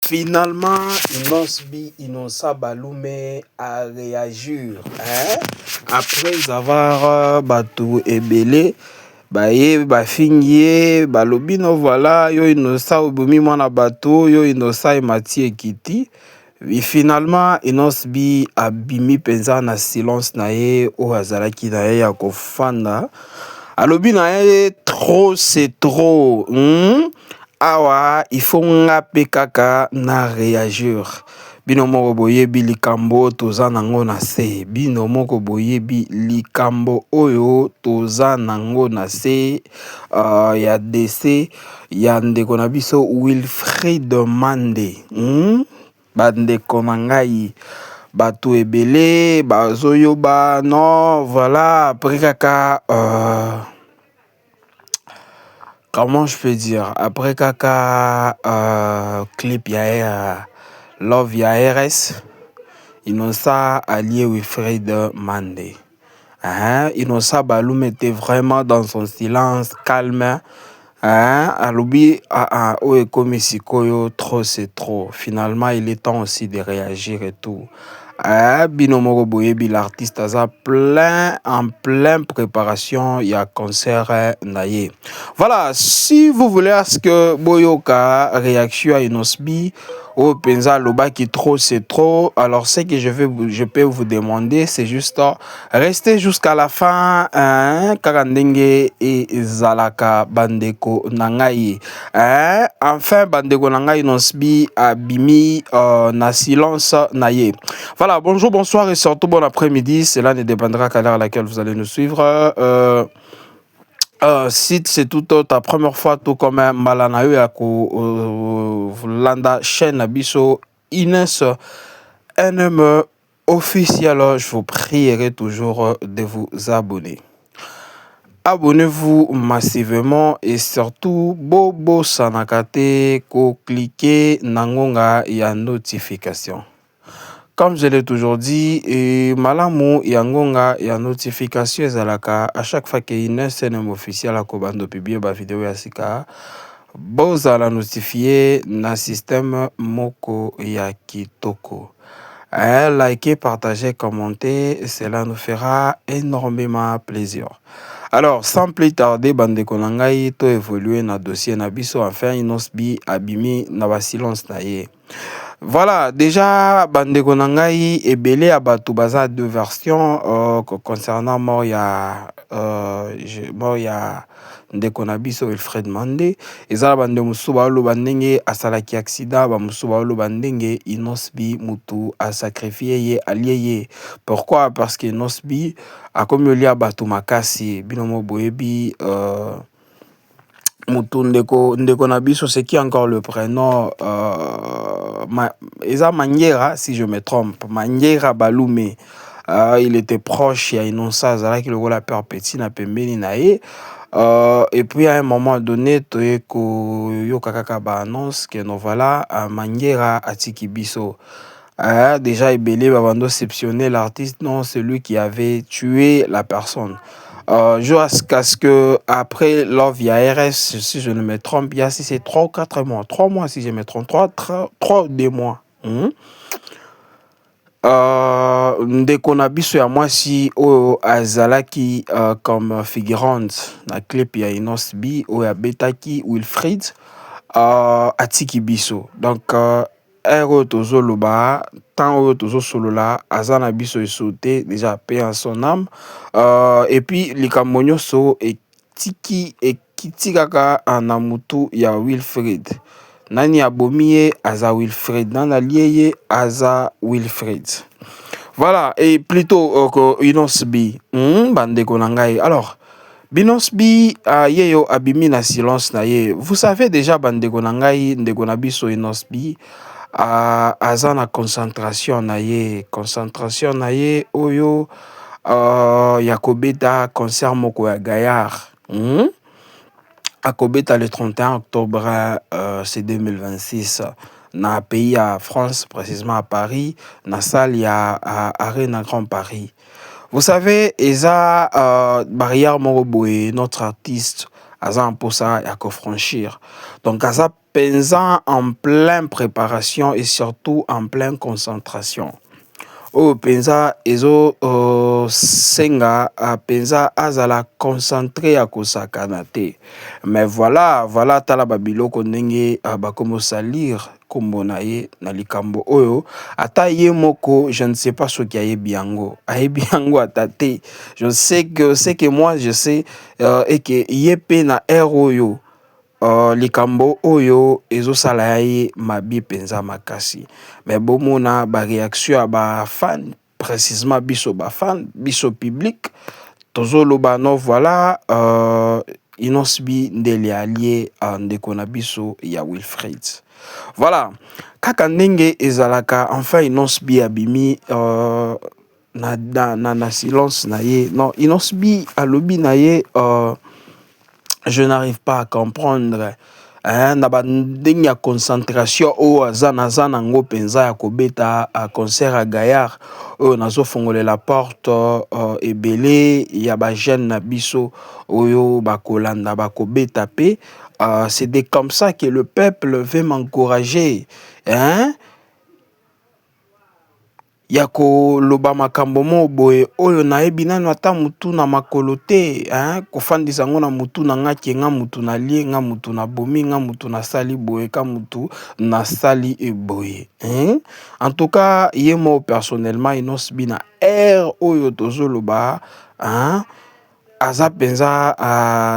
Finalement, Inosbi Inosa Balume a réagi. Hein? Après avoir bateau et belé, baye, bafingie, balobino, voilà, yo Inosa Obomi Mwana bateau, yo Inosa et Mathieu Kiti. Et finalement, Inosbi a bimi penza na silence na ye, o azalaki na ye ya kofanda. Alobi na ye, trop c'est trop. Awa, il faut nga kaka na réagir. Bino moko boyebi likambo toza nango na se. Bino moko boyebi likambo oyo toza nango na se. Ya DC ya ndeko na biso Wilfried Mande. Bandeko na ngai bato ebele bazoyoba non voilà après kaka comment je peux dire après kaka clip ya Love ya RS Inosa allié Wilfried Mande. Inosa Balume était vraiment dans son silence calme. Alobi comme sikoyo trop c'est trop. Finalement il est temps aussi de réagir et tout. Binomoro Boyebi l'artiste a en pleine préparation il y a concert naye. Voilà, si vous voulez à ce que Boyoka réaction à Inosbi au penza loba qui trop c'est trop, alors ce que je peux vous demander c'est juste rester jusqu'à la fin Karandenge et Zalaka Bandeko Nangai. Enfin Bandeko Nangai Inosbi a bimi na silence naye. Voilà, bonjour, bonsoir et surtout bon après-midi. Cela ne dépendra qu'à l'heure à laquelle vous allez nous suivre. Si c'est tout ta première fois, tout comme Malanayo Yako Landa chaîne Abisso Inès NM officiel, je vous prierai toujours de vous abonner. Abonnez-vous massivement et surtout Bobo Sanakate ko cliquez Nangonga et à notification. Comme je l'ai toujours dit, Malamu Yangonga et à notification ezalaka à chaque fois qu'il y a une scène officielle à Kobando publier ba vidéo ya sika, boza la notifier na système Moko ya Kitoko. Likez, partagez, commentez, cela nous fera énormément plaisir. Alors, sans plus tarder, bande konangai to évoluer na dossier na biso enfin Inosbi abimi na ba silence na ye. Voilà, déjà, Bandeko Nangai et Belé à Batoubaza deux versions concernant Moya Ndekonabiso Wilfried Mande. Et ça, Bande Musuba Bandenge a salaki accident, Musuba Bandenge, Inosbi Mutu a sacrifié ye allié. Pourquoi? Parce que Inosbi a comme lié à Batoumakasi, Binomo Boebi, Ndeko Nabiso, c'est qui encore le prénom Eza Maniera, si je me trompe, Maniera Balume. Il était proche, il y a Inonsa Zara qui le la peur petit na pembeni nae. Et puis à un moment donné, Toeko Yokakaka annonce que non voilà, Maniera Atiki Biso. Déjà, Ebele Babando exceptionné l'artiste, non, c'est lui qui avait tué la personne. Jusqu'à ce que après Love ya RS, si je ne me trompe, il y a si c'est 3 ou 4 mois, 3 mois si je me trompe, 3 ou 2 mois. Ndeko na biso ya mwasi oyo azalaki comme figurante na clip ya Inosbi oyo abetaki Wilfried atiki biso. Donc ero tozo loba tant oyo tozo solola azana biso sauté déjà paix en son âme. Et puis likambo nyonso etiki ekitikaka na mutu ya Wilfried. Nani abomie aza Wilfried, nana lieye aza Wilfried. Voilà, et plutôt Inosbi, bandeko nangai. Alors, Binosbi yeyo abimi na silence na ye. Vous savez déjà bandeko nangai, ndeko nabiso Inosbi aza na concentration na ye oyo yakobeta concert moko ya Gaillard. Akobeta le 31 octobre c'est 2026 na pays à France, précisément à Paris, na salle ya Arena Grand Paris. Vous savez, Eza barrière Moroboé, notre artiste, Aza pour ça, il y a qu'à franchir. Donc, Aza pensa en pleine préparation et surtout en pleine concentration. Oh pensa ezo senga pensa azala concentré à kosakana te. Mais voilà tala babiloko ndenge bakomo salir kombo na ye na likambo oyo ata ye moko je ne sais pas ce qui ayebi yango ata te. Je sais que moi je sais et que ye pe na eroyo likambo oyo ezosala ye mabi penza makasi. Mais bomona ba réaction à ba fan précisément biso ba fan biso public tozoloba no voilà inosbi ndeli allié ndeko na biso ya Wilfried. Voilà kaka ndenge ezalaka enfin inosbi abimi na silence na ye non inosbi alobi na ye je n'arrive pas à comprendre na bandenge ya concentration oyo aza nango penza ya kobeta concert à Gaillard oyo nazofongolela porte ebele ya ba jeune na biso oyo bakolanda bakobeta pe c'est comme ça que le peuple veut m'encourager yako loba makambo mo boye oyo nayebi nanu ata mutu na makolo te kofandisa ngo na mutu na ngaki nga mutu na lie nga mutu na bomi nga mutu na sali boye ka mutu na sali eboye en tout cas ye mo personnellement inosbi na oyo tozoloba aza penza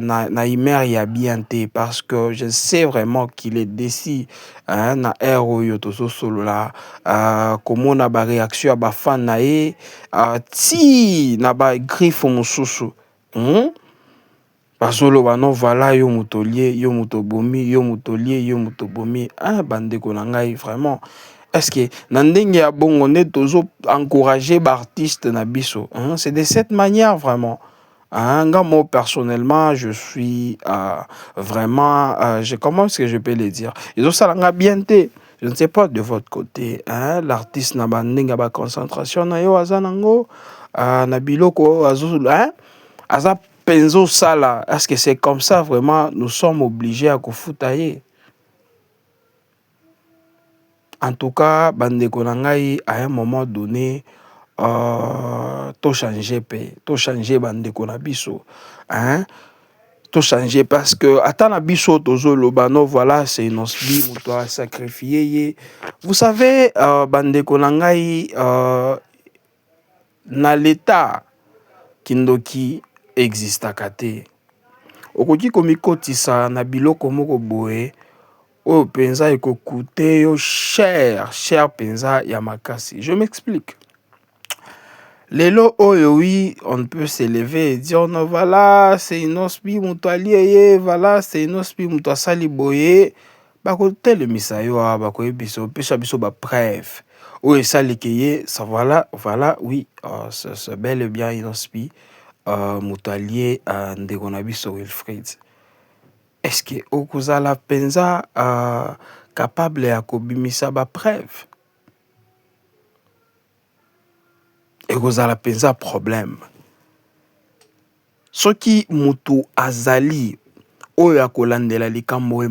na imer ya bien te parce que je sais vraiment qu'il est décis na oyo tozo solo la komona ba réaction ya ba fan na ye ti na ba griffe mosusu bazoloba no voilà yo mutolie yo mutobomi yo mutolie yo mutobomi bandeko na ngai vraiment est-ce que na ndenge ya bongo nde tozo encourager ba artiste na biso c'est de cette manière vraiment. Moi, personnellement, je suis vraiment, comment est-ce que je peux le dire? Ils ont ça bien te. Je ne sais pas de votre côté. L'artiste n'a pas de concentration. Na yo azanango, na biloko azul, aza penzo sala. Est-ce que c'est comme ça vraiment? Nous sommes obligés à kofoutailler. En tout cas, bandeko nangai à un moment donné. To changer bandeko na biso to changer parce que ata na biso tozoloba no voilà c'est inosbi muto a sacrifié ye. Vous savez bandeko na ngai na l'état kindoki existaka te okoki komikotisa na biloko moko boye oyo penza ekokute yo cher penza ya makasi. Je m'explique. Lelo oyo oui, on peut s'élever et dire non voilà, c'est une ospi mutualier, voilà, c'est une ospi mutuasali boye. Bako tel misayo bako ebiso pesa biso ba preuve. Ou ça likeye, ça voilà, oui, c'est bel et bien une ospi mutualier ndeko na biso Wilfried. Est-ce que okozala penza capable ya kobimisa ba preuve? Et vous allez penser problème. Ce qui mutu azali oya kolandela likambo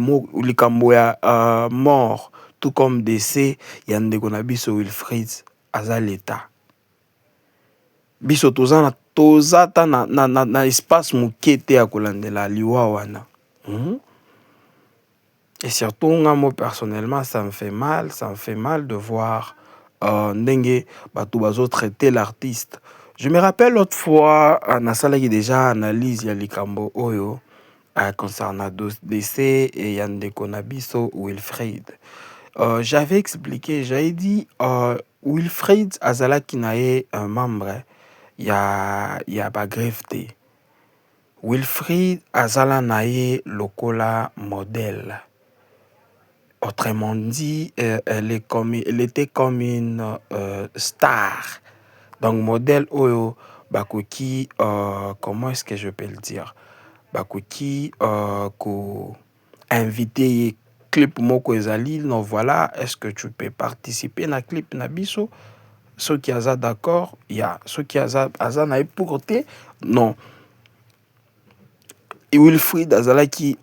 ya mort tout comme décès ya ndeko na biso Wilfried aza l'état. Biso toza na espace mukete ya kolandela liwa wana. Et surtout moi personnellement ça me fait mal de voir ndenge bato bazo traiter l'artiste. Je me rappelle l'autre fois na sala qui déjà analyse ya likambo oyo concernant décès et yandeko na biso Wilfried. J'avais expliqué, j'avais dit Wilfried azala ki na ye un membre ya ba greffe te. Wilfried azala na ye lokola modèle. Autrement dit, elle était comme une star. Donc, modèle Oyo, Bakoki, comment est-ce que je peux le dire? Bakoki, invité clip Moko Ezali, non voilà, est-ce que tu peux participer à clip Nabiso? Ceux qui sont d'accord, il y a ceux qui sont pour côté, non. Et Wilfried Azala qui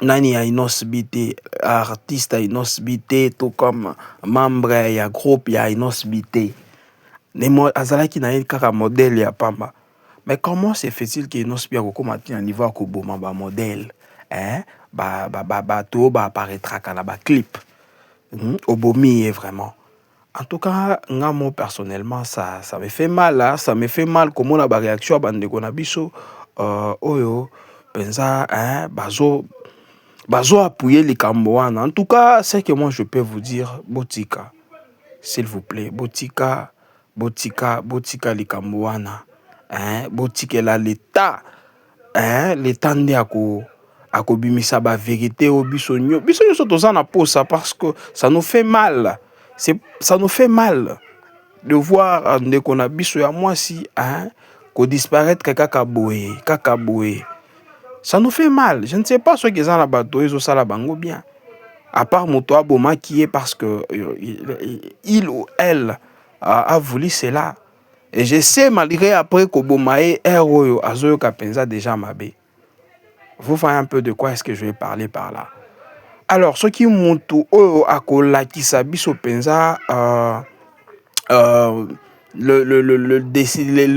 nani ya inosbité artiste ya inosbité tout comme membre ya groupe ya inosbité azalaki na ye kaka modèle ya pamba. Mais comment se fait-il que inosbi akokoma ti na niveau ya koboma ba modèle bato apparaîtraka na ba clip obomi ye vraiment. En tout cas, moi personnellement, ça me fait mal, hein? Ça me fait mal comme on a ba réaction à bande de biso oyo penza bazo appuyer les Cambouans. En tout cas, c'est que moi je peux vous dire botika, s'il vous plaît, botika les Cambouans, botika la l'état, l'état ndé ako bimisa ba vérité au biso nyo toza na posa parce que ça nous fait mal. Ça nous fait mal de voir ndeko na biso ya mwasi ko disparaître kaka boye. Ça nous fait mal. Je ne sais pas ce qu'ils ont là-bas, ils sala bango bien. À part moto aboma qui est parce que il ou elle a voulu cela. Et je sais malgré après que bomae eroyo azoyo kapenza déjà mabe. Vous voyez un peu de quoi est-ce que je vais parler par là. Alors, ce qui monte au akola qui s'abisso penza le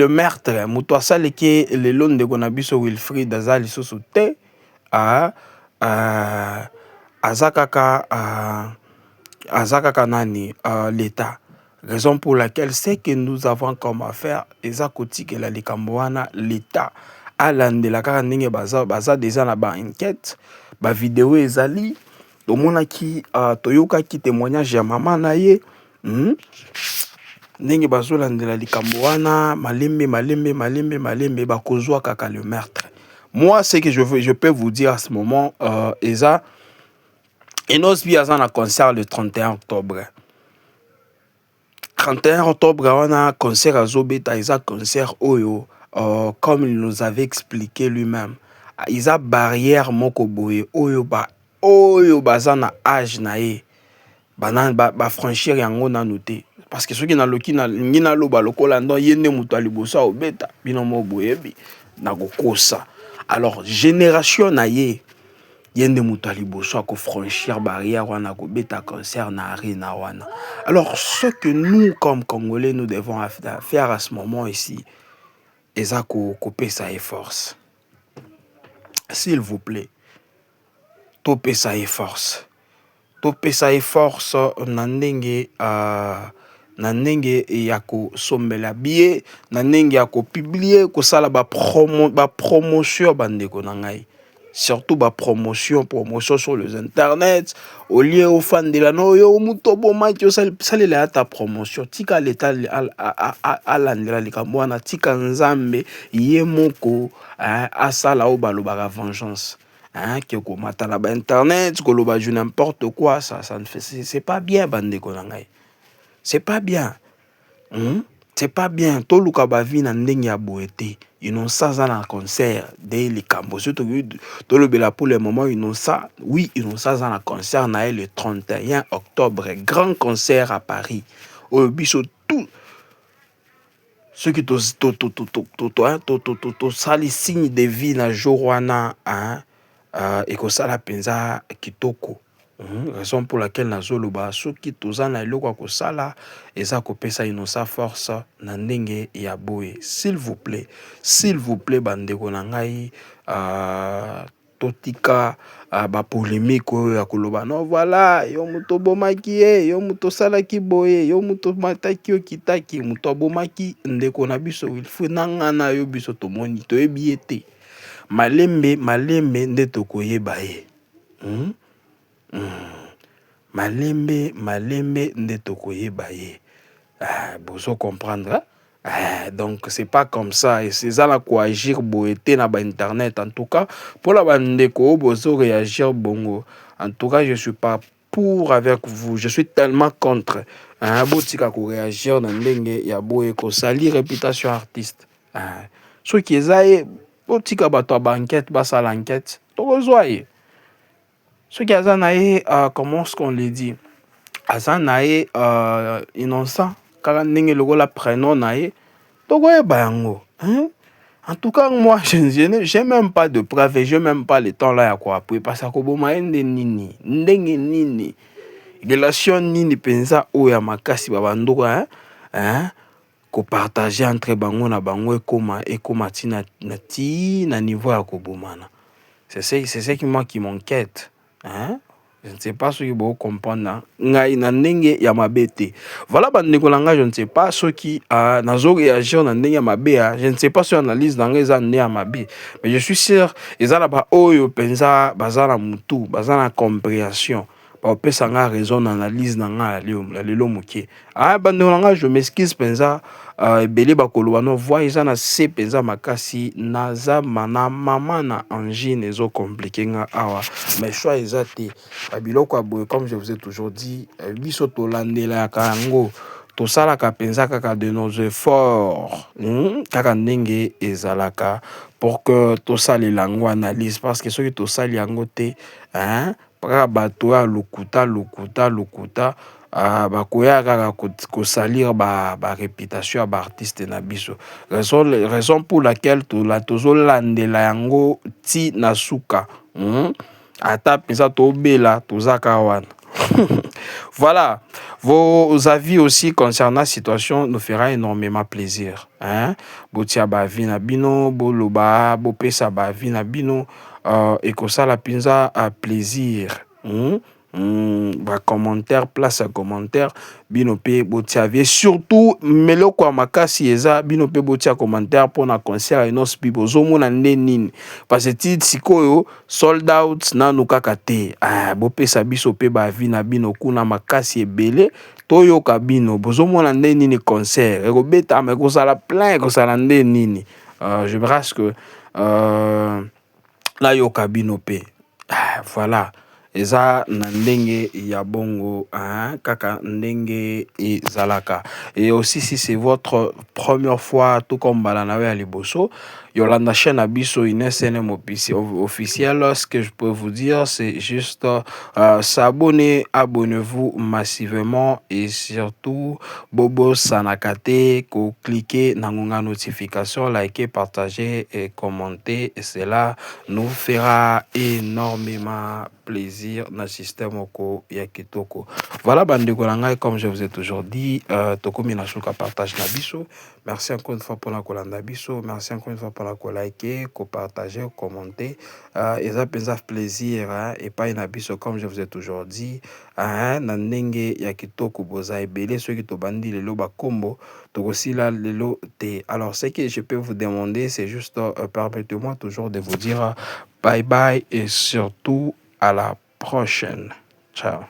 meurtre muto sale qui le long de gonabiso Wilfried Azali sosote azakaka nani l'état. Raison pour laquelle c'est que nous avons comme affaire ezakoti que la likamboana l'état alande la kaka ndenge baza déjà na ba enquête ba vidéo ezali tomona ki toyoka ki témoignage ya maman na ye ndenge bazolandela likambo wana malembe bakozwa kaka le meurtre. Moi ce que je peux vous dire à ce moment eza Enosbi aza na concert le 31 octobre. 31 octobre on a concert à Zobeta, eza concert oyo comme il nous avait expliqué lui-même. Isa barrière moko boye oyo baza na âge na ye ba franchir yango na noté parce que ceux qui na loki na ngina loba lokola ndo yende muto alibosa obeta bino mo boyebi na kokosa. Alors génération na ye yende muto alibosa ko franchir barrière wana ko beta concert na arena wana. Alors ce que nous comme Congolais nous devons faire à ce moment ici eza ko couper sa force. S'il vous plaît, topé sa force. Topé sa force nandenge yako sombela billet, nandenge yako publier ko sala ba promotion bandeko nangai. Surtout ba promotion sur les internet au lieu au fan de la no yo muto boma ki salela ta promotion tika l'état alandela likamwana tika nzambe ye moko asala o balobaka vengeance qui ko mata na ba internet ko loba ju n'importe quoi ça ne fait c'est pas bien bandeko nangai. C'est pas bien. C'est pas bien. Tout le kabavi na ndenge ya boete. Ils n'ont ça dans un concert dès les Cambos. Surtout tout le bela pour le moment ils n'ont ça. Oui, ils n'ont ça dans un concert le 31 octobre. Grand concert à Paris. Au biso tout ceux qui ça les signes de vie na jourwana et que ça la penza kitoko. Raison pour laquelle nazoloba soki tozana eloko ko sala eza ko pesa inosa force na ndenge ya boye. S'il vous plaît bandeko na ngai totika ba polémique ya koloba non voilà yo muto bomaki yo muto sala ki boye yo muto mataki okitaki muto bomaki ndeko na biso Wilfried nanga na yo biso tomoni toyebi ete malembe nde tokoyeba ye. Malembe nde tokoyeba ye. Bozo comprendre. Donc c'est pas comme ça et c'est ça la quoi agir boete na ba internet. En tout cas pour la bandeko bozo réagir bongo. En tout cas je suis pas pour avec vous, je suis tellement contre botika ko réagir na ndenge ya boye ko sali réputation artiste. Ceux qui ezaye botika bato ba enquête ba sala enquête tokozwaye. Ce qui est comment est-ce qu'on le dit? Azanae innocent, car n'engelo la prénom nae, togoye bayango. En tout cas, moi, je n'ai même pas de preuve et je n'ai même pas le temps là à quoi appuyer parce que Koboma nini, ndenge nini, relation nini penza oya makasi babandoko hein, ko partager entre bango na bango ekoma tina na niveau ya kobomana. C'est ce qui moi qui m'inquiète, hein. Je ne sais pas ce qui vous comprendre ngai na ndenge ya mabete. Voilà bandeko langa, je ne sais pas ce qui nazo réagir na ndenge ya mabe, je ne sais pas sur analyse dans les années ya mabe, mais je suis sûr ezala ba oyo penza bazala mutu, bazala compréhension. Opesa nga raison analyse na nga lelo moké. Bandeko langa, je m'excuse penza ebele bakoloba no voix eza na se penza makasi naza mana mama na angine ezo compliqué nga awa, mais choix eza te babiloko aboye. Comme je vous ai toujours dit, biso tolandela yango tosalaka penza kaka de nos efforts, kaka ndenge ezalaka pour que tosalela yango analyse, parce que soki tosali yango te kaka bato ya lokuta bakoya kaka kosalir ba réputation ya ba artiste na biso. Raison pour laquelle tozolandela yango ti na suka, ata penza tobela tozaka wana. Voilà, vos avis aussi concernant la situation nous fera énormément plaisir, botia ba vi na bino, boloba bopesa ba vi na bino, et que ça la pinza à plaisir, ba commentaire, place à commentaire bino pe botia vie, surtout meloko ya makasi eza bino pe botia commentaire pour na concert et nos bibo zomo na ndenini, parce que ti sikoyo sold out na nukaka te, bopesa biso pe ba vi na bino kuna makasi ebele toyoka bino bozomo na ndenini concert ekobeta mais kozala plein kozala ndenini. Je me rase que la yoka bino pe, voilà. Eza na ndenge ya bongo, kaka ndenge ezalaka. Et aussi si c'est votre première fois tout comme balanawe à liboso Yolanda chaîne abiso une SNM officielle, ce que je peux vous dire c'est juste s'abonner, abonnez-vous massivement et surtout bobo sanakate ko cliquer na ngonga notification, liker, partager et commenter, et cela nous fera énormément plaisir na système oko ya kitoko. Voilà bandeko langai, comme je vous ai toujours dit, tokomi na suka partage na biso. Merci encore une fois pour la kolanda biso, merci encore une fois pour la liker, ko partager, commenter, et ça pensa plaisir, et pas na biso comme je vous ai toujours dit, na ndenge ya kitoko boza ebele ceux qui to bandi lelo ba kombo tokosila lelo te. Alors ce que je peux vous demander c'est juste permettez-moi toujours de vous dire bye bye et surtout à la prochaine. Ciao.